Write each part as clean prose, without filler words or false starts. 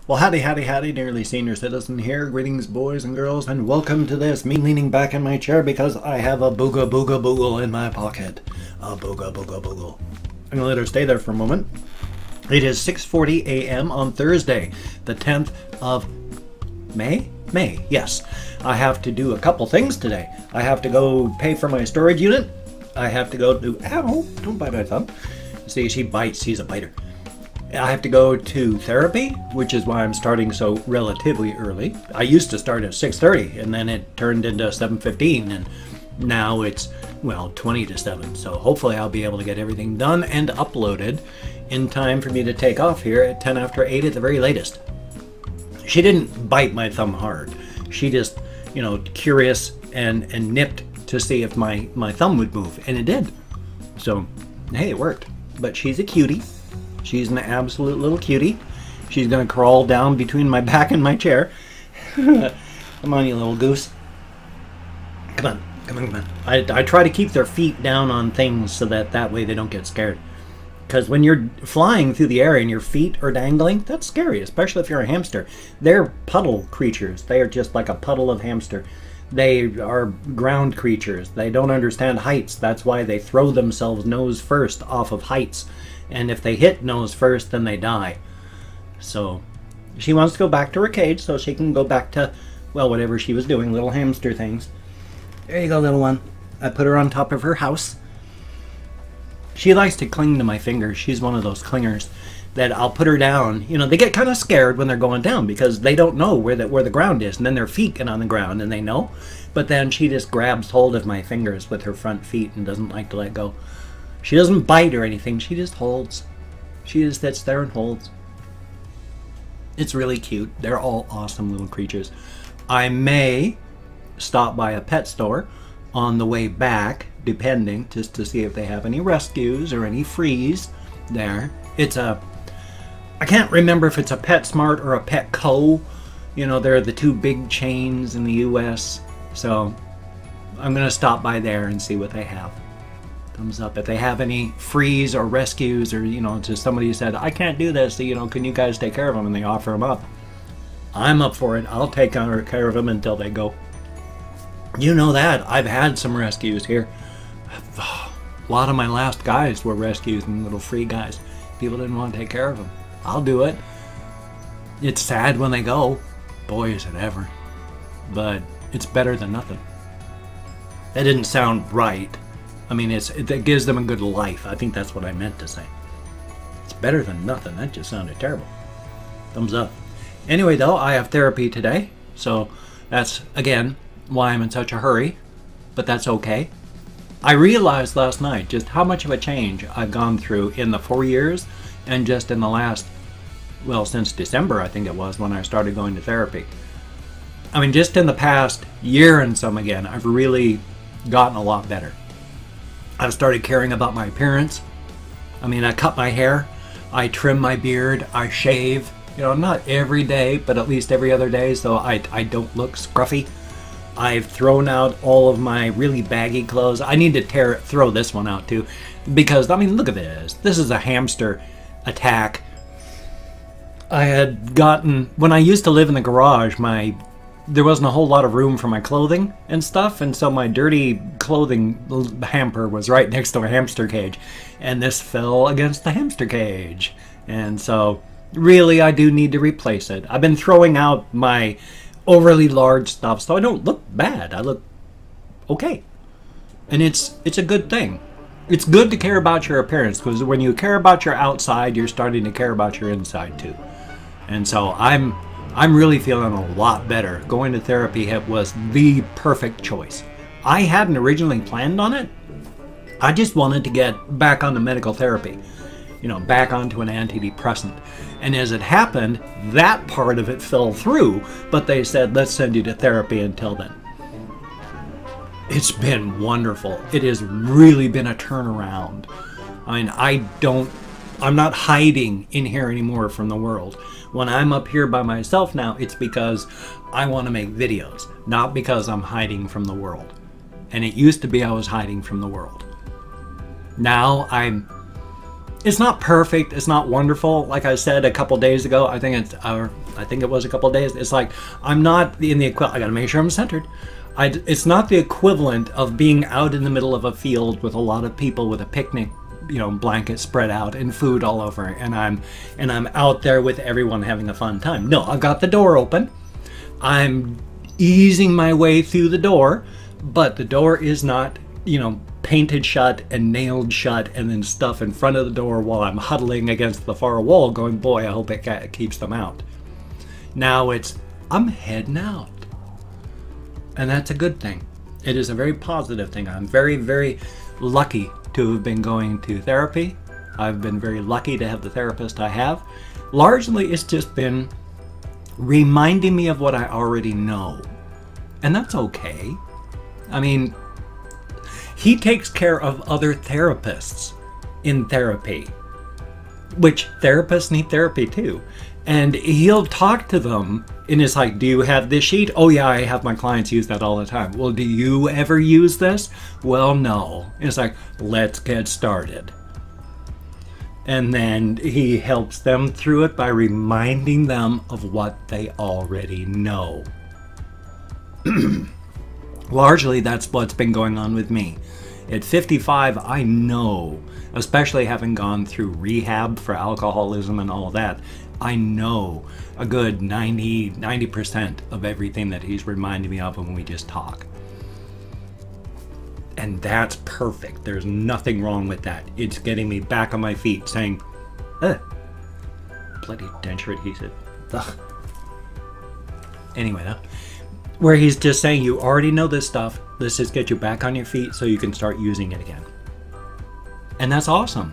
Well, howdy, nearly senior citizen here. Greetings, boys and girls, and welcome to this. Me leaning back in my chair because I have a booga in my pocket. A booga. I'm gonna let her stay there for a moment. It is 6:40 a.m. on Thursday, the 10th of May? Yes. I have to do a couple things today. I have to go pay for my storage unit. I have to go do, ow, don't bite my thumb. See, she bites, she's a biter. I have to go to therapy, which is why I'm starting so relatively early. I used to start at 6:30 and then it turned into 7:15 and now it's, well, 20 to 7. So hopefully I'll be able to get everything done and uploaded in time for me to take off here at 10 after 8 at the very latest. She didn't bite my thumb hard. She just, you know, curious and nipped to see if my thumb would move, and it did. So, hey, it worked. But she's a cutie. She's an absolute little cutie. She's gonna crawl down between my back and my chair. Come on, you little goose. Come on. I try to keep their feet down on things so that way they don't get scared. Because when you're flying through the air and your feet are dangling, that's scary, especially if you're a hamster. They're puddle creatures. They are just like a puddle of hamster. They are ground creatures. They don't understand heights. That's why they throw themselves nose first off of heights. And if they hit nose first, then they die. So she wants to go back to her cage so she can go back to, well, whatever she was doing, little hamster things. There you go, little one. I put her on top of her house. She likes to cling to my fingers. She's one of those clingers that I'll put her down. You know, they get kind of scared when they're going down because they don't know where the ground is. And then their feet get on the ground and they know. But then she just grabs hold of my fingers with her front feet and doesn't like to let go. She doesn't bite or anything. She just holds. She just sits there and holds. It's really cute. They're all awesome little creatures. I may stop by a pet store on the way back, depending, just to see if they have any rescues or any frees there. It's a, I can't remember if it's a PetSmart or a Petco. You know, they're the two big chains in the US. So I'm going to stop by there and see what they have. Thumbs up. If they have any frees or rescues, or, you know, just somebody who said, I can't do this, so, you know, can you guys take care of them? And they offer them up. I'm up for it. I'll take care of them until they go. You know that. I've had some rescues here. A lot of my last guys were rescues and little free guys. People didn't want to take care of them. I'll do it. It's sad when they go. Boy, is it ever. But it's better than nothing. That didn't sound right. I mean, it gives them a good life. I think that's what I meant to say. It's better than nothing. That just sounded terrible. Thumbs up. Anyway, though, I have therapy today. So that's, again, why I'm in such a hurry. But that's okay. I realized last night just how much of a change I've gone through in the 4 years and just in the last, well, since December, I think it was, when I started going to therapy. I mean, just in the past year and some again, I've really gotten a lot better. I've started caring about my appearance. I mean, I cut my hair, I trim my beard, I shave. You know, not every day, but at least every other day, so I don't look scruffy. I've thrown out all of my really baggy clothes. I need to throw this one out too, because, I mean, look at this. This is a hamster attack. I had gotten, when I used to live in the garage, there wasn't a whole lot of room for my clothing and stuff, and so my dirty clothing hamper was right next to a hamster cage, and this fell against the hamster cage. And so, really, I do need to replace it. I've been throwing out my overly large stuff, so I don't look bad. I look okay. And it's a good thing. It's good to care about your appearance, because when you care about your outside, you're starting to care about your inside too. And so I'm really feeling a lot better. Going to therapy was the perfect choice. I hadn't originally planned on it. I just wanted to get back onto medical therapy. You know, back onto an antidepressant. And as it happened, that part of it fell through, but they said, let's send you to therapy until then. It's been wonderful. It has really been a turnaround. I mean, I'm not hiding in here anymore from the world. When I'm up here by myself now, it's because I want to make videos, not because I'm hiding from the world. And it used to be I was hiding from the world. Now It's not perfect. It's not wonderful. Like I said a couple days ago, I think it was a couple days. It's like I'm not in the equivalent. I got to make sure I'm centered. It's not the equivalent of being out in the middle of a field with a lot of people with a picnic, blanket spread out and food all over, and I'm out there with everyone having a fun time. No, I've got the door open. I'm easing my way through the door, but the door is not, painted shut and nailed shut and then stuff in front of the door while I'm huddling against the far wall going, boy, I hope it keeps them out. Now I'm heading out. And that's a good thing. It is a very positive thing. I'm very, very lucky to have been going to therapy. I've been very lucky to have the therapist I have. Largely, it's just been reminding me of what I already know. And that's okay. I mean, he takes care of other therapists in therapy, which therapists need therapy too. And he'll talk to them, and it's like, do you have this sheet? Oh yeah, I have my clients use that all the time. Well, do you ever use this? Well, no. It's like, let's get started. And then he helps them through it by reminding them of what they already know. Largely, that's what's been going on with me. At 55, I know, especially having gone through rehab for alcoholism and all that, I know a good 90% of everything that he's reminding me of when we just talk. And that's perfect. There's nothing wrong with that. It's getting me back on my feet saying, ugh, bloody denture adhesive. Ugh. Anyway, though, where he's just saying, you already know this stuff. Let's just get you back on your feet so you can start using it again. And that's awesome.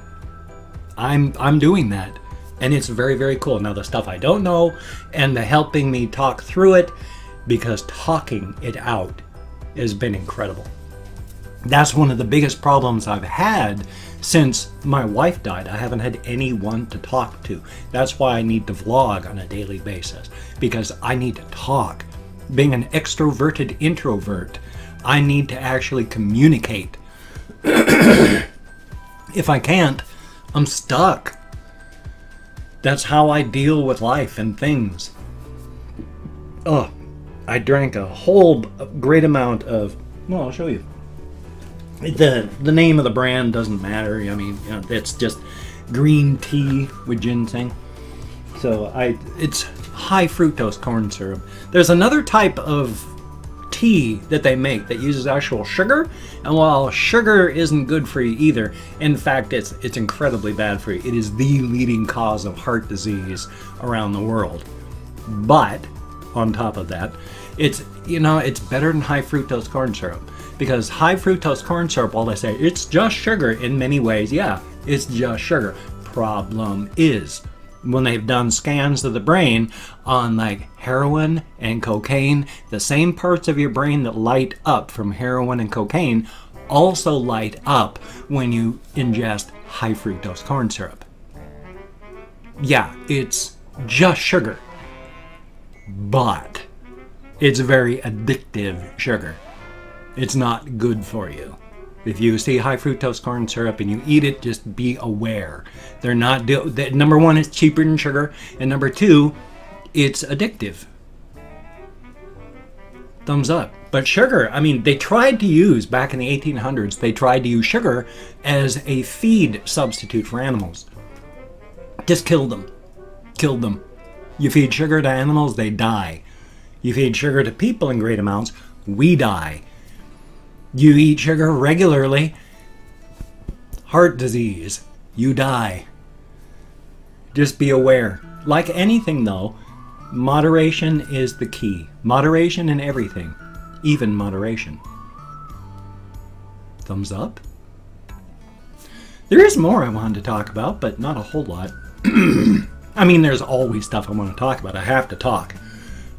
I'm doing that. And it's very, very cool. Now, the stuff I don't know and the helping me talk through it, because talking it out has been incredible. That's one of the biggest problems I've had since my wife died. I haven't had anyone to talk to. That's why I need to vlog on a daily basis, because I need to talk. Being an extroverted introvert, I need to actually communicate. If I can't, I'm stuck. That's how I deal with life and things. Oh, I drank a whole great amount of, well, I'll show you. The name of the brand doesn't matter. I mean, it's just green tea with ginseng. So it's high fructose corn syrup. There's another type of tea that they make that uses actual sugar, and while sugar isn't good for you either, in fact it's incredibly bad for you. It is the leading cause of heart disease around the world. But on top of that, it's better than high fructose corn syrup, because high fructose corn syrup, while they say it's just sugar in many ways, yeah, it's just sugar. Problem is, when they've done scans of the brain on like heroin and cocaine, the same parts of your brain that light up from heroin and cocaine also light up when you ingest high fructose corn syrup. Yeah, it's just sugar, but it's very addictive sugar. It's not good for you. If you see high fructose corn syrup and you eat it, just be aware. They're not number one, it's cheaper than sugar, and number two, it's addictive. Thumbs up. But sugar, I mean, they tried to use, back in the 1800s, they tried to use sugar as a feed substitute for animals. Just killed them. Killed them. You feed sugar to animals, they die. You feed sugar to people in great amounts, we die. You eat sugar regularly, heart disease, you die. Just be aware. Like anything though, moderation is the key. Moderation in everything, even moderation. Thumbs up. There is more I wanted to talk about, but not a whole lot. I mean, there's always stuff I want to talk about. I have to talk.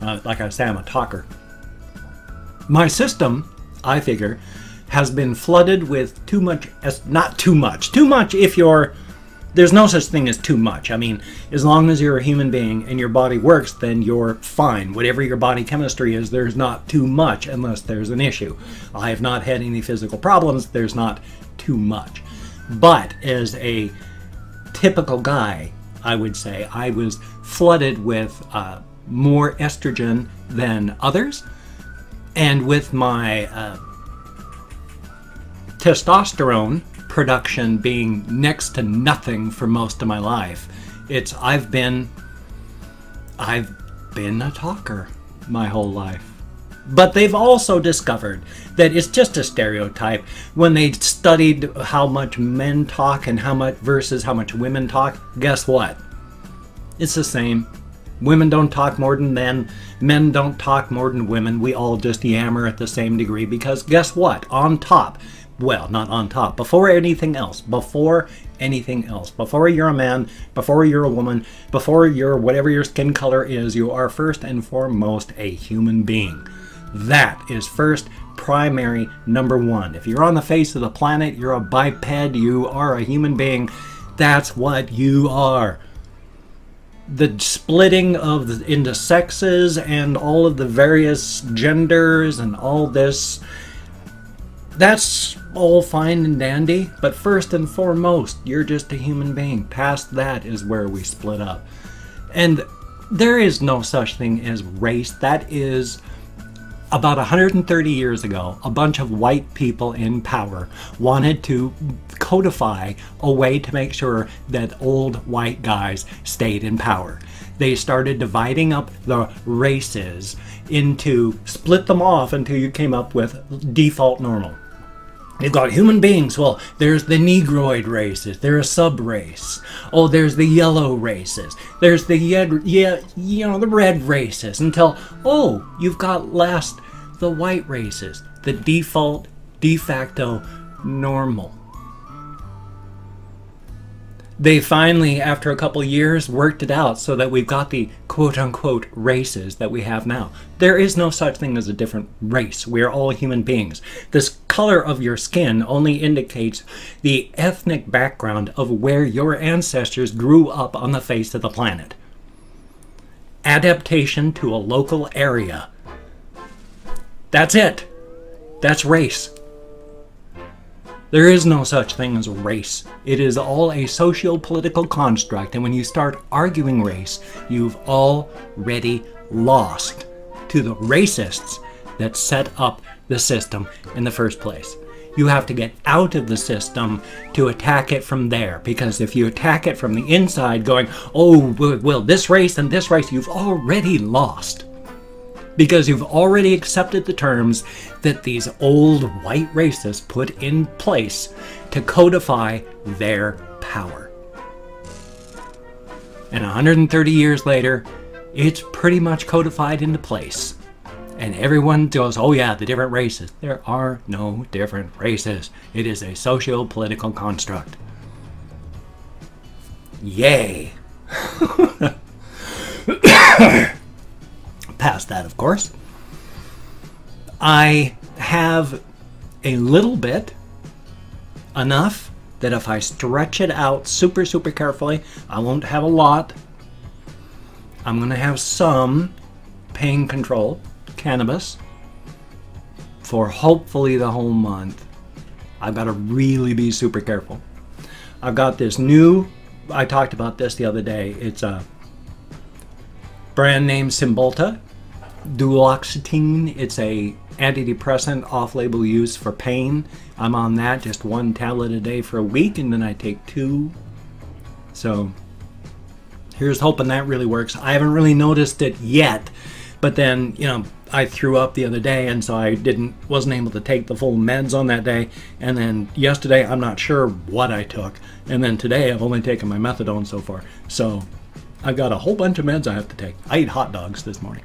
Like I say, I'm a talker. My system, I figure, has been flooded with too much, not too much. Too much if there's no such thing as too much. I mean, as long as you're a human being and your body works, then you're fine. Whatever your body chemistry is, there's not too much unless there's an issue. I have not had any physical problems, there's not too much. But as a typical guy, I would say. I was flooded with more estrogen than others, and with my testosterone production being next to nothing for most of my life, I've been a talker my whole life. But they've also discovered that it's just a stereotype. When they studied how much men talk and how much women talk, guess what? It's the same. Women don't talk more than men. Men don't talk more than women. We all just yammer at the same degree because guess what? On top, well, not on top, before anything else, before you're a man, before you're a woman, before you're whatever your skin color is, you are first and foremost a human being. That is first, primary, number one. If you're on the face of the planet, you're a biped, you are a human being. That's what you are. The splitting into sexes and all of the various genders and all this, that's all fine and dandy, but first and foremost, you're just a human being. Past that is where we split up. And there is no such thing as race. That is, about 130 years ago, a bunch of white people in power wanted to codify a way to make sure that old white guys stayed in power. They started dividing up the races split them off until you came up with default normal. You've got human beings. Well, there's the Negroid races. They're a sub-race. Oh, there's the yellow races. There's the the red races. Until, oh, you've got last the white races. The default, de facto, normal. They finally, after a couple years, worked it out so that we've got the quote-unquote races that we have now. There is no such thing as a different race. We are all human beings. This color of your skin only indicates the ethnic background of where your ancestors grew up on the face of the planet. Adaptation to a local area. That's it. That's race. There is no such thing as race. It is all a socio-political construct, and when you start arguing race, you've already lost to the racists that set up the system in the first place. You have to get out of the system to attack it from there, because if you attack it from the inside going, oh, well, this race and this race, you've already lost. Because you've already accepted the terms that these old white racists put in place to codify their power. And 130 years later, it's pretty much codified into place. And everyone goes, oh yeah, the different races. There are no different races. It is a socio-political construct. Yay! Past that, of course, I have a little bit, enough that if I stretch it out super carefully, I won't have a lot. I'm going to have some pain control, cannabis, for hopefully the whole month. I've got to really be super careful. I've got this new, I talked about this the other day, it's a brand name Cymbalta. Duloxetine. It's a antidepressant off-label use for pain. I'm on that, just one tablet a day for a week, and then I take 2. So here's hoping that really works. I haven't really noticed it yet, but then, I threw up the other day, and so I wasn't able to take the full meds on that day. And then yesterday, I'm not sure what I took. And then today, I've only taken my methadone so far. So I've got a whole bunch of meds I have to take. I ate hot dogs this morning.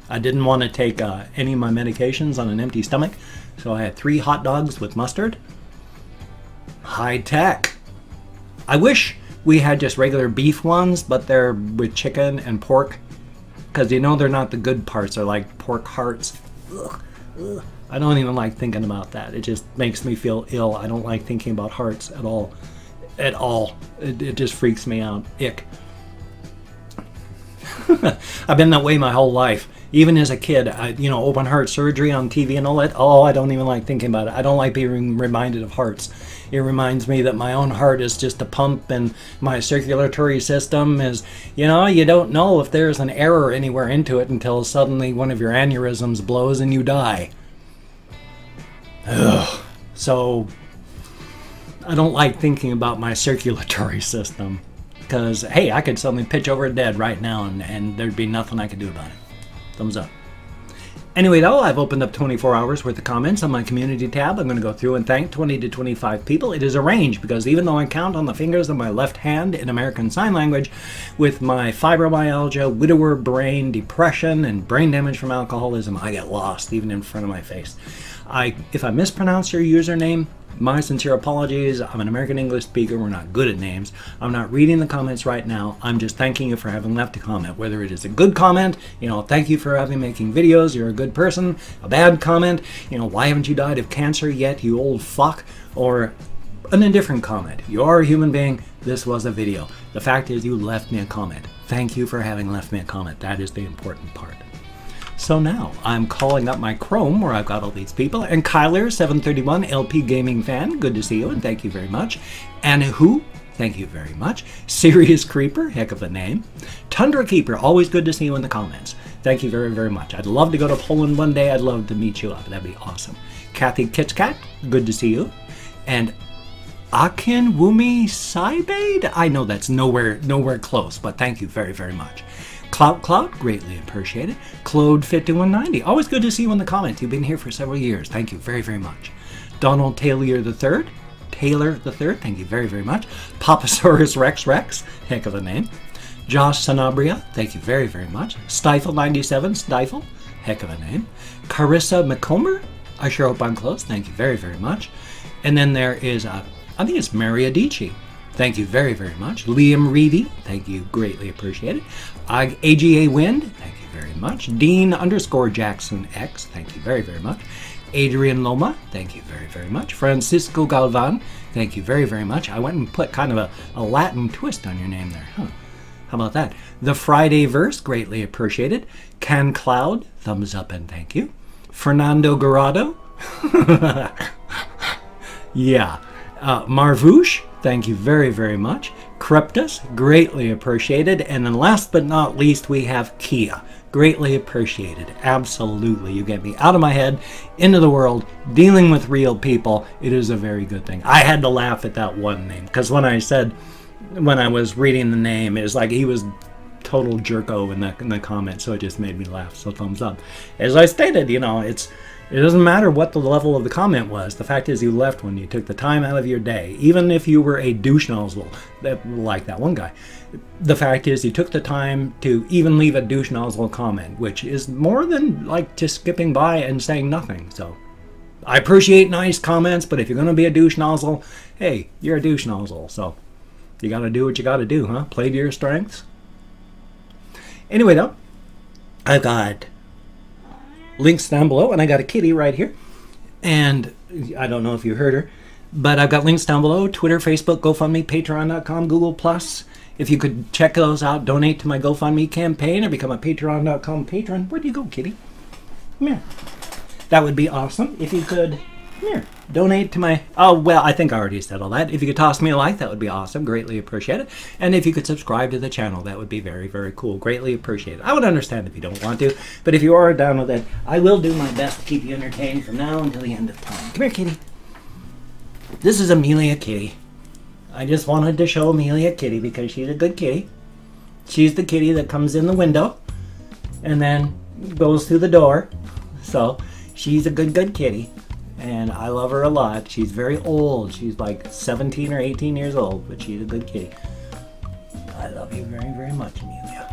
I didn't want to take any of my medications on an empty stomach, so I had 3 hot dogs with mustard. High tech. I wish we had just regular beef ones, but they're with chicken and pork, because they're not the good parts. They're like pork hearts. Ugh, ugh. I don't even like thinking about that. It just makes me feel ill. I don't like thinking about hearts at all. At all. It just freaks me out. Ick. I've been that way my whole life. Even as a kid, you know, open heart surgery on TV and all that. Oh, I don't even like thinking about it. I don't like being reminded of hearts. It reminds me that my own heart is just a pump, and my circulatory system is, you know, you don't know if there's an error anywhere into it until suddenly one of your aneurysms blows and you die. Ugh. So I don't like thinking about my circulatory system, because, hey, I could suddenly pitch over dead right now, and there'd be nothing I could do about it. Thumbs up. Anyway, though, I've opened up 24 hours worth of comments on my community tab. I'm going to go through and thank 20 to 25 people. It is a range, because even though I count on the fingers of my left hand in American Sign Language, with my fibromyalgia, widower brain, depression, and brain damage from alcoholism, I get lost even in front of my face. If I mispronounce your username, my sincere apologies. I'm an American English speaker. We're not good at names. I'm not reading the comments right now. I'm just thanking you for having left a comment. Whether it is a good comment, you know, thank you for having making videos, you're a good person. A bad comment, you know, why haven't you died of cancer yet, you old fuck? Or an indifferent comment. You are a human being. This was a video. The fact is, you left me a comment. Thank you for having left me a comment. That is the important part. So now I'm calling up my Chrome where I've got all these people. And Kyler731, LP Gaming Fan, good to see you and thank you very much. Anahu, thank you very much. Serious Creeper, heck of a name. Tundra Keeper, always good to see you in the comments. Thank you very, very much. I'd love to go to Poland one day. I'd love to meet you up. That'd be awesome. Kathy Kitchcat, good to see you. And Akin Wumi Saibade, I know that's nowhere close, but thank you very, very much. Cloud, greatly appreciated. Claude5190, always good to see you in the comments. You've been here for several years. Thank you very, very much. Donald Taylor III, thank you very, very much. Papasaurus Rex, heck of a name. Josh Sanabria, thank you very, very much. Stifle97, Stifle, heck of a name. Carissa McComber, I sure hope I'm close. Thank you very, very much. And then there is, I think it's Mary Adichie. Thank you very, very much. Liam Reedy, thank you, greatly appreciated. AGA Wind, thank you very much. Dean_Jackson X, thank you very, very much. Adrian Loma, thank you very, very much. Francisco Galvan, thank you very, very much. I went and put kind of a Latin twist on your name there, huh? How about that? The Friday Verse, greatly appreciated. Can Cloud, thumbs up and thank you. Fernando Garado, yeah. Marvouche, thank you very, very much. Cryptus, greatly appreciated. And then last but not least, we have Kia. Greatly appreciated. Absolutely. You get me out of my head, into the world, dealing with real people. It is a very good thing. I had to laugh at that one name, because when I was reading the name, it was like he was total jerko in the comments, so it just made me laugh. So thumbs up. As I stated, you know, it doesn't matter what the level of the comment was. The fact is, you left when you took the time out of your day. Even if you were a douche nozzle, like that one guy. The fact is, you took the time to even leave a douche nozzle comment, which is more than like just skipping by and saying nothing. So I appreciate nice comments, but if you're going to be a douche nozzle, hey, you're a douche nozzle. So you got to do what you got to do, huh? Play to your strengths. Anyway, though, I've got links down below, and I got a kitty right here, and I don't know if you heard her, but I've got links down below: Twitter, Facebook, GoFundMe, Patreon.com, Google+. If you could check those out, donate to my GoFundMe campaign, or become a Patreon.com patron. Where'd you go, kitty? Come here. That would be awesome if you could. Come here. Donate to my... Oh, well, I think I already said all that. If you could toss me a like, that would be awesome. Greatly appreciate it. And if you could subscribe to the channel, that would be very, very cool. Greatly appreciate it. I would understand if you don't want to, but if you are down with it, I will do my best to keep you entertained from now until the end of time. Come here, kitty. This is Amelia Kitty. I just wanted to show Amelia Kitty because she's a good kitty. She's the kitty that comes in the window and then goes through the door. So she's a good kitty. And I love her a lot. She's very old. She's like 17 or 18 years old, but she's a good kitty. I love you very, very much, Amelia.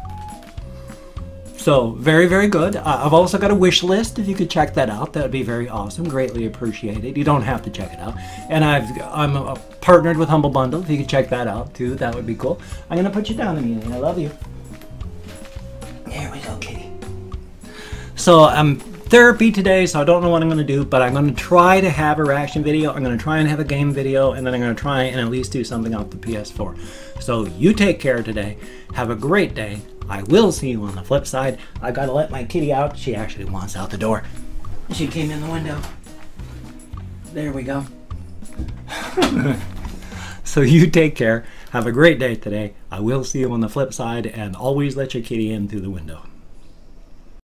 So, very, very good. I've also got a wish list. If you could check that out, that would be very awesome. Greatly appreciated. You don't have to check it out. And I'm partnered with Humble Bundle. If you could check that out, too, that would be cool. I'm going to put you down, Amelia. I love you. There we go, kitty. So, therapy today, so I don't know what I'm going to do, but I'm going to try to have a reaction video. I'm going to try and have a game video, and then I'm going to try and at least do something off the PS4. So you take care today. Have a great day. I will see you on the flip side. I gotta let my kitty out. She actually wants out the door. She came in the window. There we go. So you take care. Have a great day today. I will see you on the flip side, and always let your kitty in through the window.